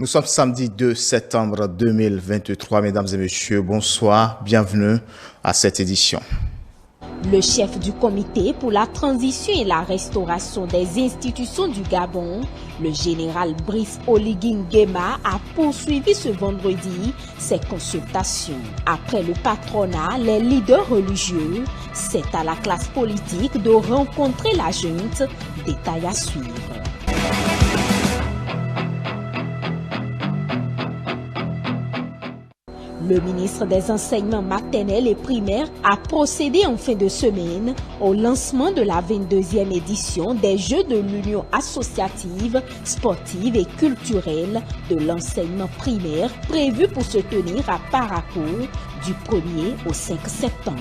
Nous sommes samedi 2 septembre 2023. Mesdames et messieurs, bonsoir. Bienvenue à cette édition. Le chef du comité pour la transition et la restauration des institutions du Gabon, le général Brice Oligui Nguema, a poursuivi ce vendredi ses consultations. Après le patronat, les leaders religieux, c'est à la classe politique de rencontrer la junte. Détail à suivre. Le ministre des Enseignements maternels et primaires a procédé en fin de semaine au lancement de la 22e édition des Jeux de l'Union associative, sportive et culturelle de l'enseignement primaire prévus pour se tenir à Parakou du 1er au 5 septembre.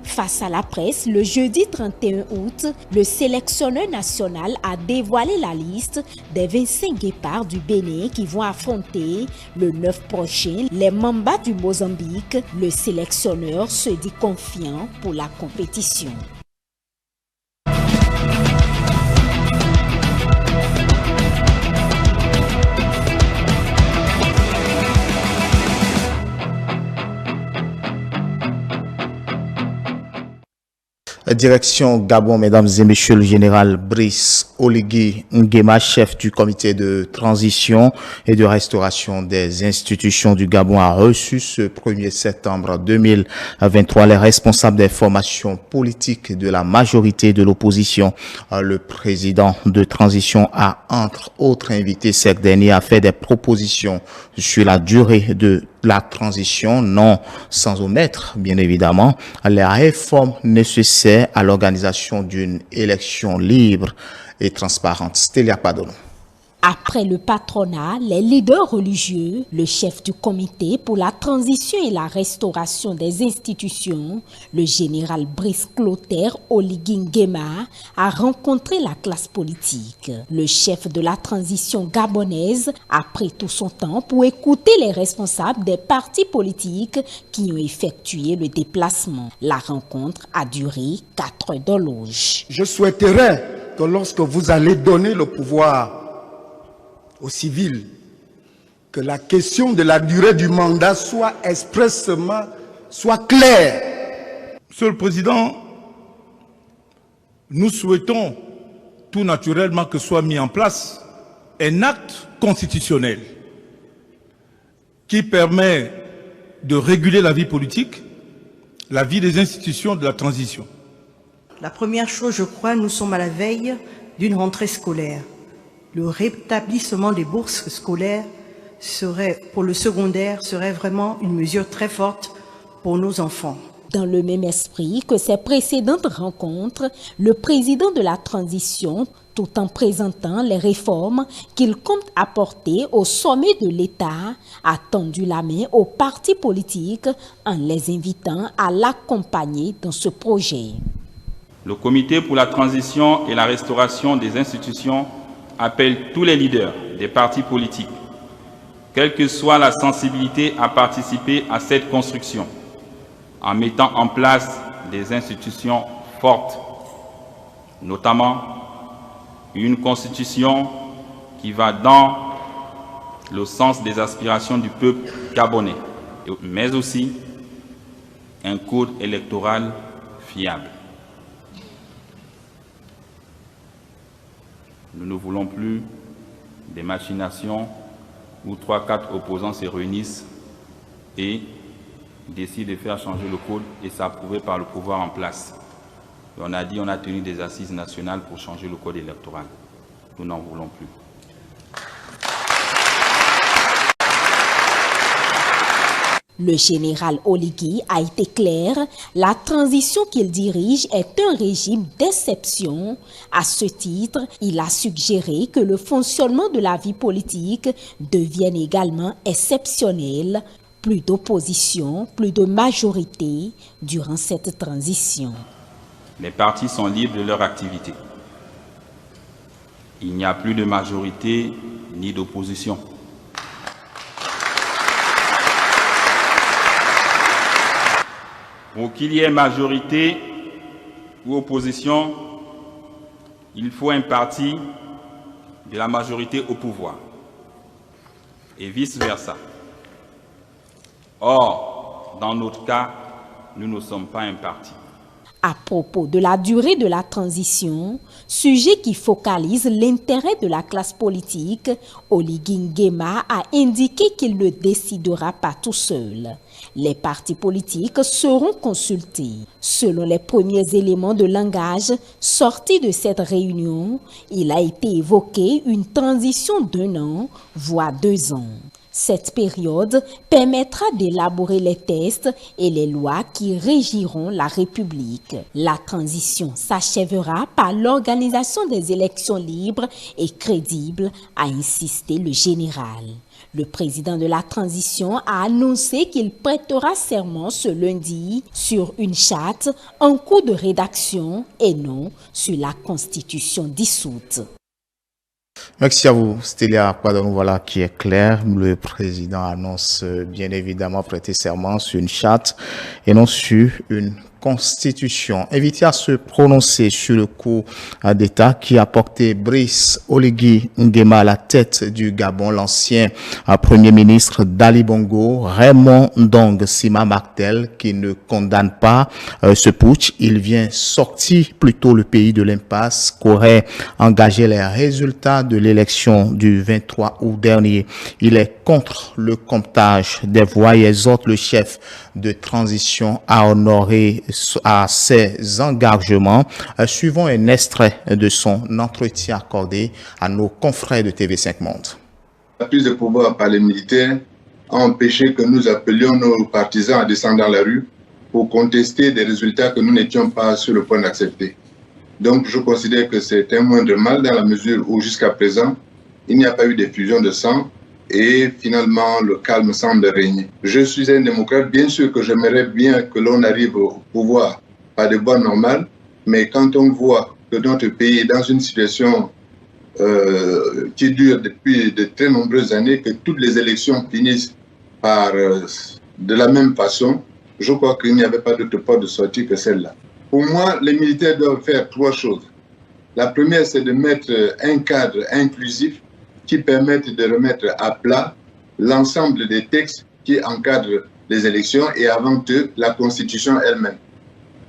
Face à la presse, le jeudi 31 août, le sélectionneur national a dévoilé la liste des 25 guépards du Bénin qui vont affronter le 9 prochain les Mambas du Mozambique. Le sélectionneur se dit confiant pour la compétition. Direction Gabon, mesdames et messieurs, le général Brice Oligui Nguema, chef du comité de transition et de restauration des institutions du Gabon, a reçu ce 1er septembre 2023 les responsables des formations politiques de la majorité de l'opposition. Le président de transition a, entre autres, invité ces derniers à faire des propositions sur la durée de la transition, non sans omettre, bien évidemment, les réformes nécessaires à l'organisation d'une élection libre et transparente. Stélia Padono. Après le patronat, les leaders religieux, le chef du comité pour la transition et la restauration des institutions, le général Brice Oligui Nguema, a rencontré la classe politique. Le chef de la transition gabonaise a pris tout son temps pour écouter les responsables des partis politiques qui ont effectué le déplacement. La rencontre a duré 4 heures d'horloge. Je souhaiterais que lorsque vous allez donner le pouvoir aux civils, que la question de la durée du mandat soit claire. Monsieur le Président, nous souhaitons tout naturellement que soit mis en place un acte constitutionnel qui permet de réguler la vie politique, la vie des institutions de la transition. La première chose, je crois, nous sommes à la veille d'une rentrée scolaire. Le rétablissement des bourses scolaires pour le secondaire serait vraiment une mesure très forte pour nos enfants. Dans le même esprit que ces précédentes rencontres, le président de la transition, tout en présentant les réformes qu'il compte apporter au sommet de l'État, a tendu la main aux partis politiques en les invitant à l'accompagner dans ce projet. Le comité pour la transition et la restauration des institutions appelle tous les leaders des partis politiques, quelle que soit la sensibilité, à participer à cette construction, en mettant en place des institutions fortes, notamment une constitution qui va dans le sens des aspirations du peuple gabonais, mais aussi un code électoral fiable. Nous ne voulons plus des machinations où 3-4 opposants se réunissent et décident de faire changer le code et s'approuver par le pouvoir en place. Et on a dit on a tenu des assises nationales pour changer le code électoral. Nous n'en voulons plus. Le général Oligui a été clair, la transition qu'il dirige est un régime d'exception. À ce titre, il a suggéré que le fonctionnement de la vie politique devienne également exceptionnel. Plus d'opposition, plus de majorité durant cette transition. Les partis sont libres de leur activité. Il n'y a plus de majorité ni d'opposition. Pour qu'il y ait majorité ou opposition, il faut un parti de la majorité au pouvoir et vice-versa. Or, dans notre cas, nous ne sommes pas un parti. À propos de la durée de la transition, sujet qui focalise l'intérêt de la classe politique, Oligui Nguema a indiqué qu'il ne décidera pas tout seul. Les partis politiques seront consultés. Selon les premiers éléments de langage sortis de cette réunion, il a été évoqué une transition d'1 an, voire 2 ans. Cette période permettra d'élaborer les textes et les lois qui régiront la République. La transition s'achèvera par l'organisation des élections libres et crédibles, a insisté le général. Le président de la transition a annoncé qu'il prêtera serment ce lundi sur une charte en cours de rédaction et non sur la constitution dissoute. Merci à vous, Stélia Kwadon, voilà qui est clair. Le président annonce bien évidemment prêter serment sur une charte et non sur une constitution. Invité à se prononcer sur le coup d'État qui a porté Brice Oligui Nguema à la tête du Gabon, l'ancien Premier ministre d'Ali Bongo, Raymond Ndong Sima Martel, qui ne condamne pas ce putsch. Il vient sortir plutôt le pays de l'impasse qu'auraient engagé les résultats de l'élection du 23 août dernier. Il est contre le comptage des voix et exhorte le chef de transition à honorer à ses engagements. Suivons un extrait de son entretien accordé à nos confrères de TV5 Monde. La prise de pouvoir par les militaires a empêché que nous appelions nos partisans à descendre dans la rue pour contester des résultats que nous n'étions pas sur le point d'accepter. Donc je considère que c'est un moindre mal dans la mesure où jusqu'à présent, il n'y a pas eu d'effusion de sang et finalement le calme semble régner. Je suis un démocrate, bien sûr que j'aimerais bien que l'on arrive au pouvoir par des voies normales, mais quand on voit que notre pays est dans une situation qui dure depuis de très nombreuses années, que toutes les élections finissent par de la même façon, je crois qu'il n'y avait pas d'autre porte de sortie que celle-là. Pour moi, les militaires doivent faire 3 choses. La première, c'est de mettre un cadre inclusif qui permette de remettre à plat l'ensemble des textes qui encadrent les élections et avant eux, la Constitution elle-même.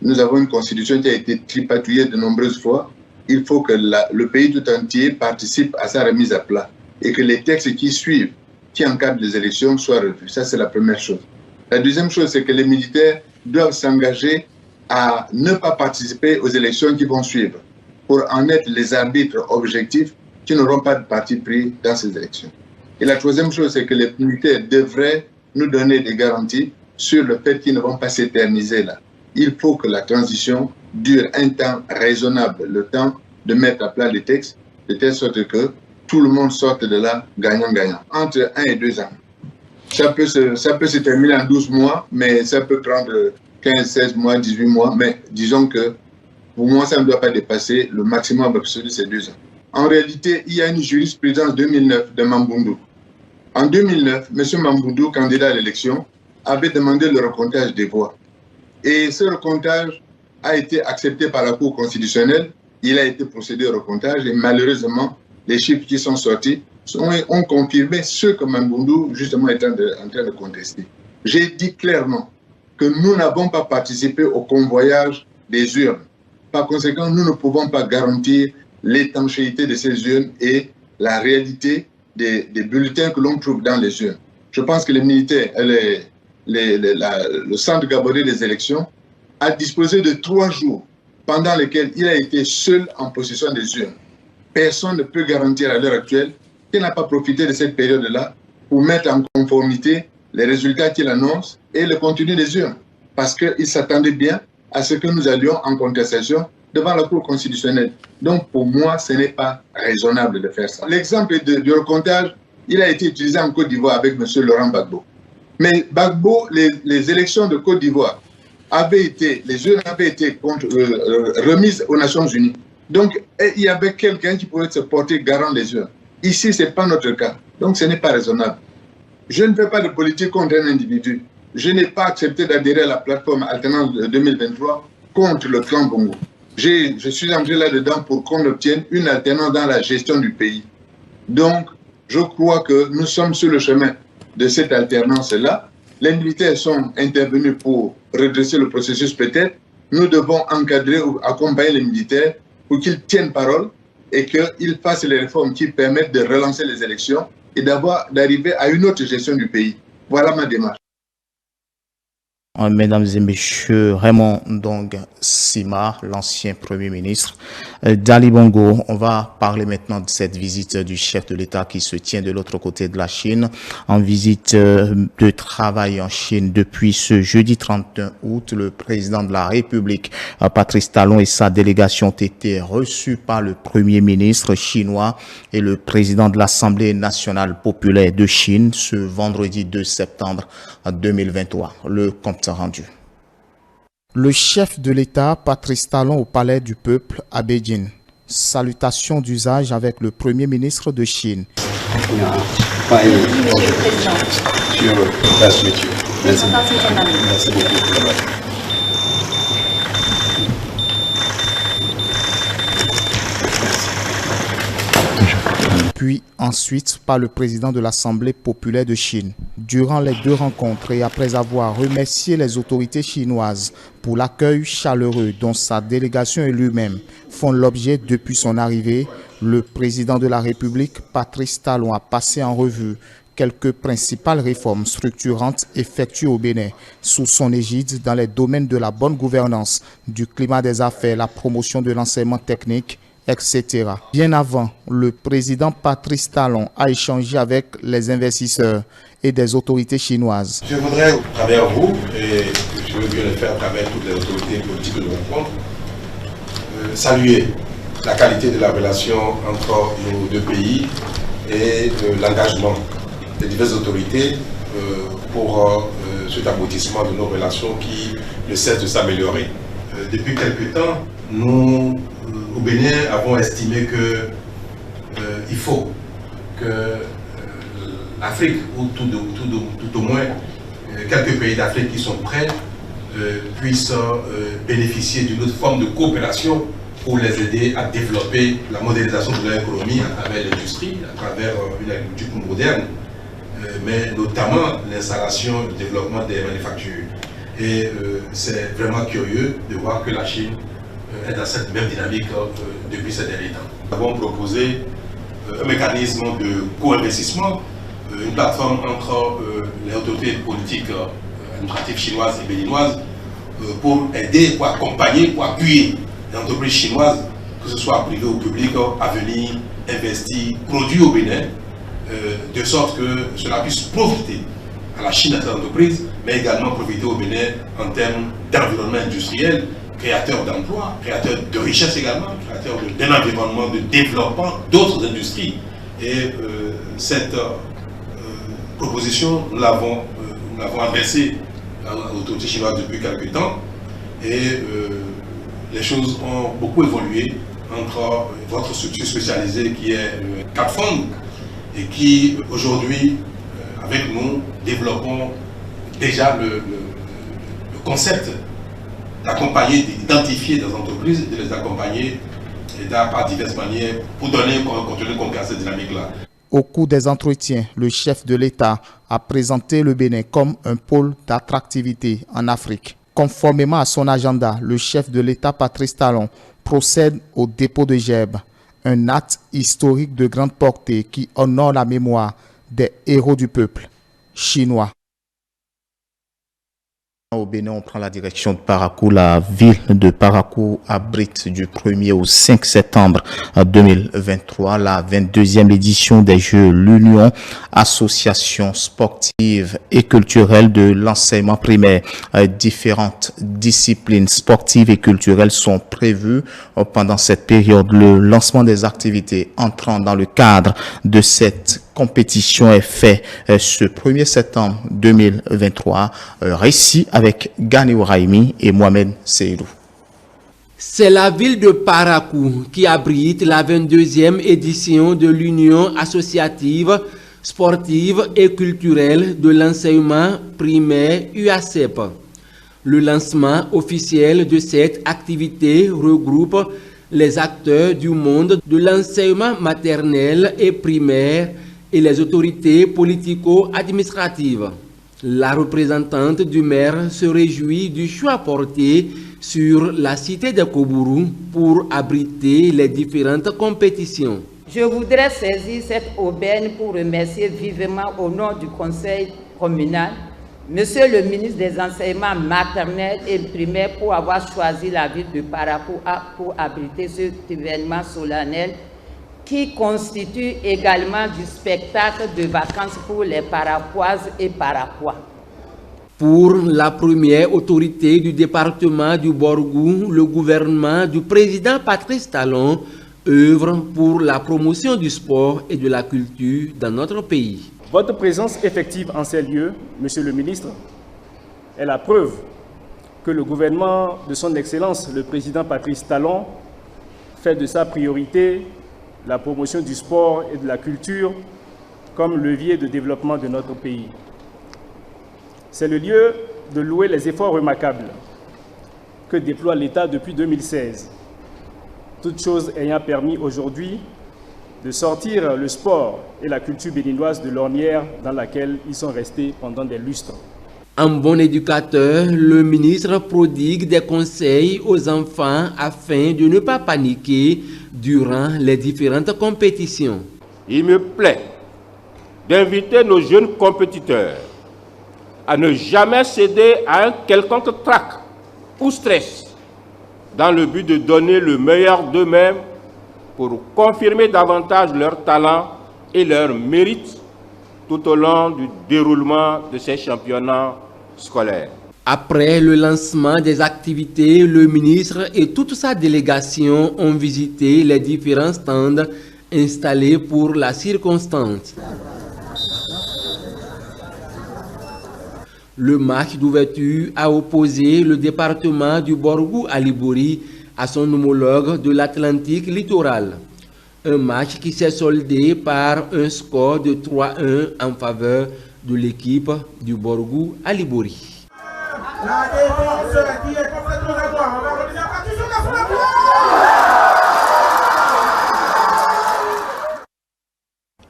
Nous avons une Constitution qui a été tripatouillée de nombreuses fois. Il faut que le pays tout entier participe à sa remise à plat et que les textes qui suivent, qui encadrent les élections, soient revus. Ça, c'est la première chose. La deuxième chose, c'est que les militaires doivent s'engager à ne pas participer aux élections qui vont suivre pour en être les arbitres objectifs qui n'auront pas de parti pris dans ces élections. Et la troisième chose, c'est que les militaires devraient nous donner des garanties sur le fait qu'ils ne vont pas s'éterniser là. Il faut que la transition dure un temps raisonnable, le temps de mettre à plat les textes, de telle sorte que tout le monde sorte de là gagnant-gagnant, entre 1 et 2 ans. Ça peut se terminer en 12 mois, mais ça peut prendre 15, 16 mois, 18 mois, mais disons que pour moi, ça ne doit pas dépasser le maximum absolu, c'est 2 ans. En réalité, il y a une jurisprudence 2009 de Mamboundou. En 2009, M. Mamboundou, candidat à l'élection, avait demandé le recomptage des voix. Et ce recomptage a été accepté par la Cour constitutionnelle. Il a été procédé au recomptage et malheureusement, les chiffres qui sont sortis ont confirmé ce que Mamboundou, justement, est en train de contester. J'ai dit clairement que nous n'avons pas participé au convoyage des urnes. Par conséquent, nous ne pouvons pas garantir l'étanchéité de ces urnes et la réalité des bulletins que l'on trouve dans les urnes. Je pense que les militaires, le centre gabonais des élections a disposé de 3 jours pendant lesquels il a été seul en possession des urnes. Personne ne peut garantir à l'heure actuelle qu'il n'a pas profité de cette période-là pour mettre en conformité les résultats qu'il annonce et le contenu des urnes. Parce qu'il s'attendait bien à ce que nous allions en contestation devant la Cour constitutionnelle. Donc, pour moi, ce n'est pas raisonnable de faire ça. L'exemple du recomptage, il a été utilisé en Côte d'Ivoire avec M. Laurent Gbagbo. Mais Gbagbo, les élections de Côte d'Ivoire, les urnes avaient été remises aux Nations Unies. Donc, il y avait quelqu'un qui pouvait se porter garant des urnes. Ici, ce n'est pas notre cas. Donc, ce n'est pas raisonnable. Je ne fais pas de politique contre un individu. Je n'ai pas accepté d'adhérer à la plateforme alternance de 2023 contre le clan Bongo. Je suis entré là-dedans pour qu'on obtienne une alternance dans la gestion du pays. Donc, je crois que nous sommes sur le chemin de cette alternance-là. Les militaires sont intervenus pour redresser le processus peut-être. Nous devons encadrer ou accompagner les militaires pour qu'ils tiennent parole et qu'ils fassent les réformes qui permettent de relancer les élections et d'arriver à une autre gestion du pays. Voilà ma démarche. Mesdames et messieurs, Raymond Ndong Sima, l'ancien Premier ministre d'Ali Bongo. On va parler maintenant de cette visite du chef de l'État qui se tient de l'autre côté de la Chine, en visite de travail en Chine depuis ce jeudi 31 août. Le président de la République, Patrice Talon, et sa délégation ont été reçus par le Premier ministre chinois et le président de l'Assemblée nationale populaire de Chine ce vendredi 2 septembre 2023. Le compte rendu. Le chef de l'État, Patrice Talon, au Palais du Peuple à Beijing. Salutations d'usage avec le Premier ministre de Chine. Puis ensuite par le président de l'Assemblée populaire de Chine. Durant les deux rencontres et après avoir remercié les autorités chinoises pour l'accueil chaleureux dont sa délégation et lui-même font l'objet depuis son arrivée, le président de la République, Patrice Talon, a passé en revue quelques principales réformes structurantes effectuées au Bénin sous son égide dans les domaines de la bonne gouvernance, du climat des affaires, la promotion de l'enseignement technique, etc. Bien avant, le président Patrice Talon a échangé avec les investisseurs et des autorités chinoises. Je voudrais, à travers vous, et je veux bien le faire à travers toutes les autorités politiques que nous rencontrons, saluer la qualité de la relation entre nos deux pays et l'engagement des diverses autorités pour cet aboutissement de nos relations qui ne cesse de s'améliorer. Depuis quelque temps, nous, au Bénin, avons estimé qu'il faut que l'Afrique, ou tout au moins quelques pays d'Afrique qui sont prêts, puissent bénéficier d'une autre forme de coopération pour les aider à développer la modernisation de leur économie à travers l'industrie, à travers une agriculture moderne, mais notamment l'installation et le développement des manufactures. Et c'est vraiment curieux de voir que la Chine est dans cette même dynamique depuis ces derniers temps. Nous avons proposé un mécanisme de co-investissement, une plateforme entre les autorités politiques administratives chinoises et béninoises pour aider, pour accompagner, pour appuyer les entreprises chinoises, que ce soit privées ou publiques, à venir investir, produire au Bénin, de sorte que cela puisse profiter à la Chine à cette entreprise, mais également profiter au Bénin en termes d'environnement industriel, créateur d'emplois, créateur de richesses également, créateur d'un environnement de développement d'autres industries. Et cette proposition, nous l'avons adressée aux autorités chinoises depuis quelques temps. Et les choses ont beaucoup évolué entre votre structure spécialisée qui est Capfond et qui aujourd'hui, avec nous, développons déjà le concept d'accompagner, d'identifier des entreprises, de les accompagner par diverses manières pour donner un contenu concret à cette dynamique-là. Au cours des entretiens, le chef de l'État a présenté le Bénin comme un pôle d'attractivité en Afrique. Conformément à son agenda, le chef de l'État, Patrice Talon, procède au dépôt de gerbes, un acte historique de grande portée qui honore la mémoire des héros du peuple chinois. Au Bénin, on prend la direction de Parakou. La ville de Parakou abrite du 1er au 5 septembre 2023 la 22e édition des Jeux L'Union, association sportive et culturelle de l'enseignement primaire. Différentes disciplines sportives et culturelles sont prévues pendant cette période. Le lancement des activités entrant dans le cadre de cette compétition est fait ce 1er septembre 2023. Récit avec Gani Raimi et Mohamed Seydou. C'est la ville de Parakou qui abrite la 22e édition de l'Union associative, sportive et culturelle de l'enseignement primaire UACEP. Le lancement officiel de cette activité regroupe les acteurs du monde de l'enseignement maternel et primaire et les autorités politico-administratives. La représentante du maire se réjouit du choix porté sur la cité de Kobourou pour abriter les différentes compétitions. Je voudrais saisir cette aubaine pour remercier vivement au nom du conseil communal Monsieur le ministre des Enseignements maternels et primaires pour avoir choisi la ville de Parakou pour abriter cet événement solennel qui constitue également du spectacle de vacances pour les Paraquoises et Paraquois. Pour la première autorité du département du Borgou, le gouvernement du président Patrice Talon œuvre pour la promotion du sport et de la culture dans notre pays. Votre présence effective en ces lieux, Monsieur le ministre, est la preuve que le gouvernement de son Excellence, le président Patrice Talon, fait de sa priorité la promotion du sport et de la culture comme levier de développement de notre pays. C'est le lieu de louer les efforts remarquables que déploie l'État depuis 2016, toutes choses ayant permis aujourd'hui de sortir le sport et la culture béninoise de l'ornière dans laquelle ils sont restés pendant des lustres. En bon éducateur, le ministre prodigue des conseils aux enfants afin de ne pas paniquer durant les différentes compétitions. Il me plaît d'inviter nos jeunes compétiteurs à ne jamais céder à un quelconque trac ou stress dans le but de donner le meilleur d'eux-mêmes pour confirmer davantage leur talent et leur mérite tout au long du déroulement de ces championnats scolaires. Après le lancement des activités, le ministre et toute sa délégation ont visité les différents stands installés pour la circonstance. Le match d'ouverture a opposé le département du Borgou à Libouri à son homologue de l'Atlantique littoral. Un match qui s'est soldé par un score de 3-1 en faveur de l'équipe du Borgou à Libouri.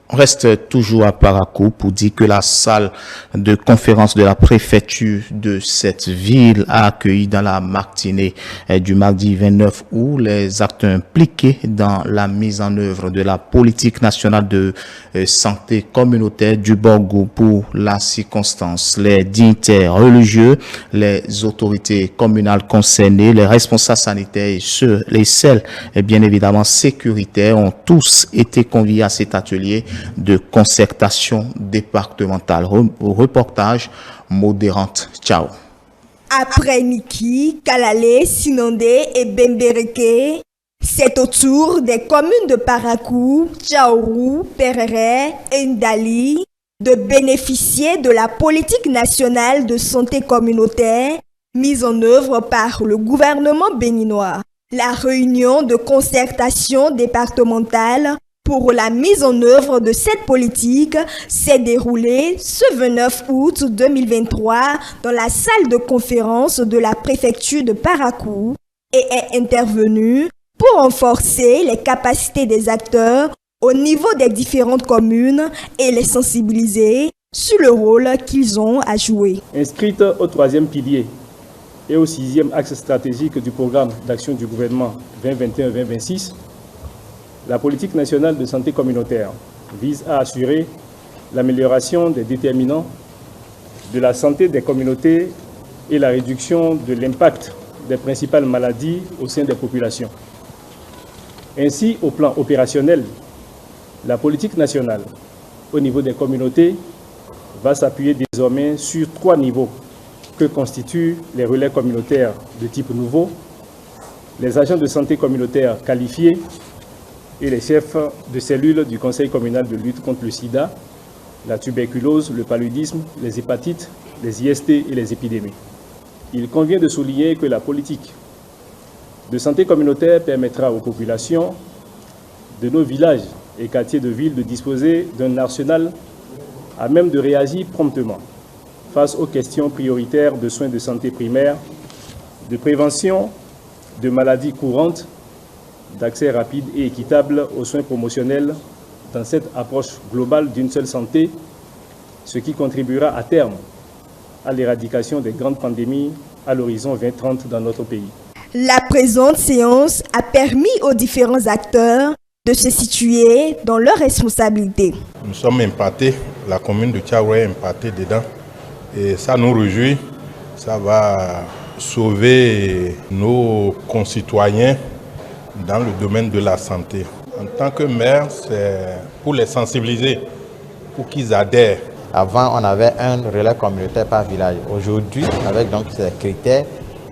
On reste toujours à Parakou pour dire que la salle de conférence de la préfecture de cette ville a accueilli dans la matinée du mardi 29 août les acteurs impliqués dans la mise en œuvre de la politique nationale de santé communautaire du Borgou pour la circonstance. Les dignitaires religieux, les autorités communales concernées, les responsables sanitaires et celles bien évidemment sécuritaires ont tous été conviés à cet atelier de concertation départementale. Reportage modérante. Ciao. Après Niki, Kalale, Sinondé et Bembereke, c'est au tour des communes de Parakou, Tchaourou, Perere et Ndali de bénéficier de la politique nationale de santé communautaire mise en œuvre par le gouvernement béninois. La réunion de concertation départementale pour la mise en œuvre de cette politique s'est déroulée ce 29 août 2023 dans la salle de conférence de la préfecture de Parakou et est intervenue pour renforcer les capacités des acteurs au niveau des différentes communes et les sensibiliser sur le rôle qu'ils ont à jouer. Inscrite au 3e pilier et au 6e axe stratégique du programme d'action du gouvernement 2021-2026, la politique nationale de santé communautaire vise à assurer l'amélioration des déterminants de la santé des communautés et la réduction de l'impact des principales maladies au sein des populations. Ainsi, au plan opérationnel, la politique nationale au niveau des communautés va s'appuyer désormais sur 3 niveaux que constituent les relais communautaires de type nouveau, les agents de santé communautaire qualifiés et les chefs de cellules du Conseil communal de lutte contre le sida, la tuberculose, le paludisme, les hépatites, les IST et les épidémies. Il convient de souligner que la politique de santé communautaire permettra aux populations de nos villages et quartiers de ville de disposer d'un arsenal à même de réagir promptement face aux questions prioritaires de soins de santé primaire, de prévention de maladies courantes, d'accès rapide et équitable aux soins promotionnels dans cette approche globale d'une seule santé, ce qui contribuera à terme à l'éradication des grandes pandémies à l'horizon 2030 dans notre pays. La présente séance a permis aux différents acteurs de se situer dans leurs responsabilités. Nous sommes impactés, la commune de Tchaourou est impactée dedans et ça nous réjouit, ça va sauver nos concitoyens dans le domaine de la santé. En tant que maire, c'est pour les sensibiliser, pour qu'ils adhèrent. Avant, on avait un relais communautaire par village. Aujourd'hui, avec donc ces critères,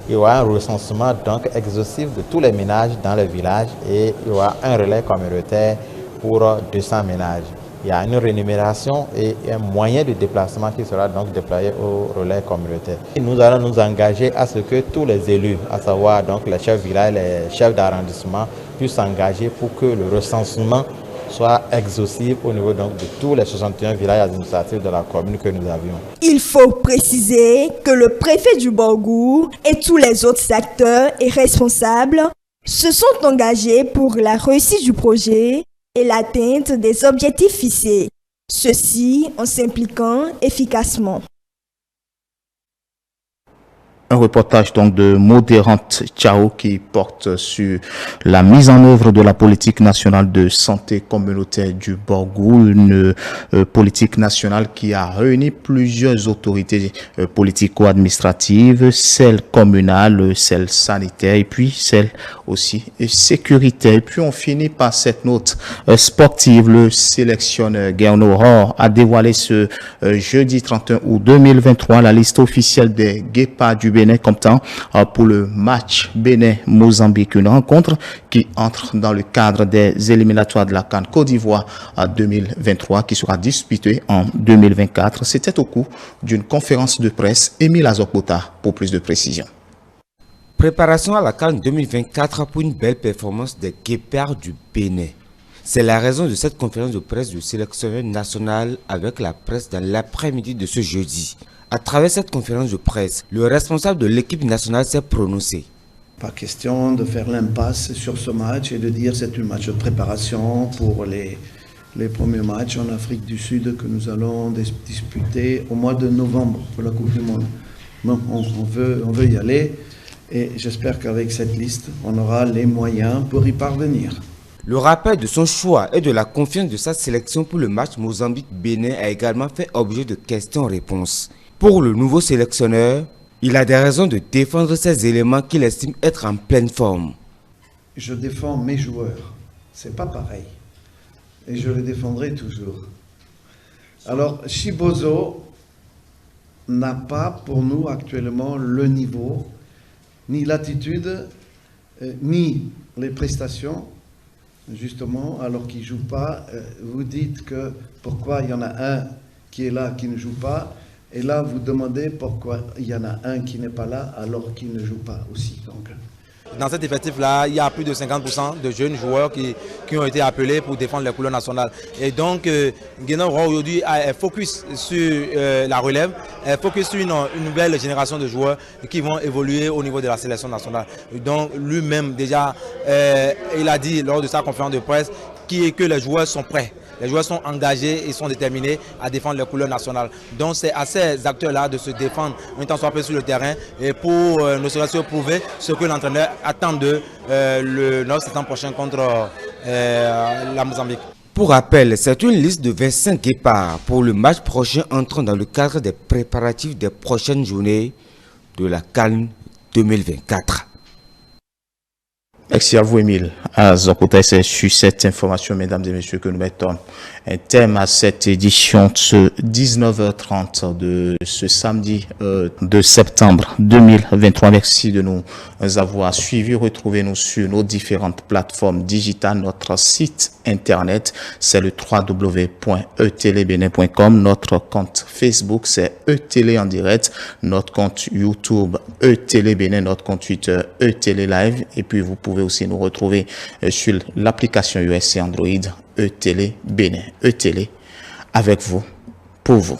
il y aura un recensement donc exhaustif de tous les ménages dans le village et il y aura un relais communautaire pour 200 ménages. Il y a une rémunération et un moyen de déplacement qui sera donc déployé au relais communautaire. Nous allons nous engager à ce que tous les élus, à savoir donc les chefs de village, les chefs d'arrondissement, puissent s'engager pour que le recensement soit exhaustif au niveau donc de tous les 61 villages administratifs de la commune que nous avions. Il faut préciser que le préfet du Borgou et tous les autres acteurs et responsables se sont engagés pour la réussite du projet et l'atteinte des objectifs fixés, ceci en s'impliquant efficacement. Un reportage donc de Modérante Tchao qui porte sur la mise en œuvre de la politique nationale de santé communautaire du Borgou, une politique nationale qui a réuni plusieurs autorités politico-administratives, celles communales, celles sanitaires et puis celles aussi sécuritaires. Et puis on finit par cette note sportive. Le sélectionneur Guerno Rohr a dévoilé ce jeudi 31 août 2023 la liste officielle des Guépards du Bénin comptant pour le match Bénin-Mozambique, une rencontre qui entre dans le cadre des éliminatoires de la CAN Côte d'Ivoire 2023 qui sera disputée en 2024. C'était au cours d'une conférence de presse. Émile Azokbota pour plus de précisions. Préparation à la CAN 2024 pour une belle performance des Guépards du Bénin. C'est la raison de cette conférence de presse du sélectionneur national avec la presse dans l'après-midi de ce jeudi. À travers cette conférence de presse, le responsable de l'équipe nationale s'est prononcé. Pas question de faire l'impasse sur ce match et de dire c'est un match de préparation pour les premiers matchs en Afrique du Sud que nous allons disputer au mois de novembre pour la Coupe du Monde. Non, on veut y aller et j'espère qu'avec cette liste, on aura les moyens pour y parvenir. Le rappel de son choix et de la confiance de sa sélection pour le match Mozambique-Bénin a également fait objet de questions-réponses. Pour le nouveau sélectionneur, il a des raisons de défendre ces éléments qu'il estime être en pleine forme. Je défends mes joueurs, c'est pas pareil. Et je les défendrai toujours. Alors, Chibozo n'a pas pour nous actuellement le niveau, ni l'attitude, ni les prestations. Justement, alors qu'il ne joue pas, vous dites que pourquoi il y en a un qui est là, qui ne joue pas. Et là, vous demandez pourquoi il y en a un qui n'est pas là alors qu'il ne joue pas aussi. Donc. Dans cet effectif-là, il y a plus de 50% de jeunes joueurs qui ont été appelés pour défendre les couleurs nationales. Et donc, Guerno Rohr aujourd'hui est focus sur la relève, est focus sur une nouvelle génération de joueurs qui vont évoluer au niveau de la sélection nationale. Donc, lui-même, déjà, il a dit lors de sa conférence de presse que les joueurs sont prêts. Les joueurs sont engagés et sont déterminés à défendre les couleurs nationales. Donc c'est à ces acteurs-là de se défendre en étant soit sur le terrain et pour ne serait-ce prouver ce que l'entraîneur attend de le 9 septembre prochain contre la Mozambique. Pour rappel, c'est une liste de 25 guépards pour le match prochain entrant dans le cadre des préparatifs des prochaines journées de la CAN 2024. Merci à vous, Émile. C'est sur cette information, mesdames et messieurs, que nous mettons un thème à cette édition de ce 19h30 de ce samedi de septembre 2023. Merci de nous avoir suivis. Retrouvez-nous sur nos différentes plateformes digitales. Notre site internet, c'est le www.etelebene.com. Notre compte Facebook, c'est eTélé en direct. Notre compte YouTube, eTélé Bénin. Notre compte Twitter, eTélé Live. Et puis, vous pouvez aussi nous retrouver sur l'application iOS et Android, eTélé Bénin. eTélé, avec vous, pour vous.